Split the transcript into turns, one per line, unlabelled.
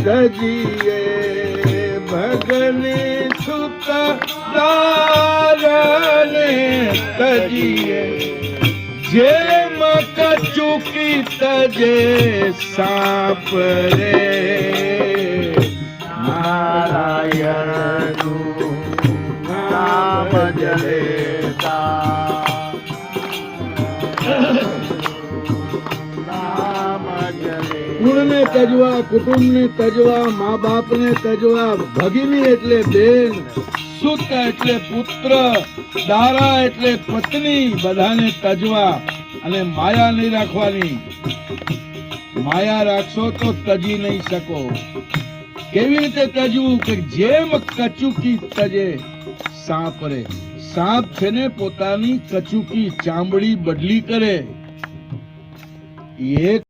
તજીએ ભગની સુત દારને તજીએ જેમ કચુકી તજે સાપ રે નારાયણનું નામ જલેતા કુળને તજવા, કુટુંબને તજવા, મા બાપને તજવા, ભગીની એટલે બેન, સુત એટલે પુત્ર, દારા એટલે પત્ની, બધાને તજવા અને માયા નહીં રાખવાની. માયા રાખશો તો તજી નહીં શકો. કેવી રીતે તજવું કે જેમ કચુકી તજે સાપ રે. સાપ છે ને પોતાની કચુકી ચામડી બદલી કરે. એક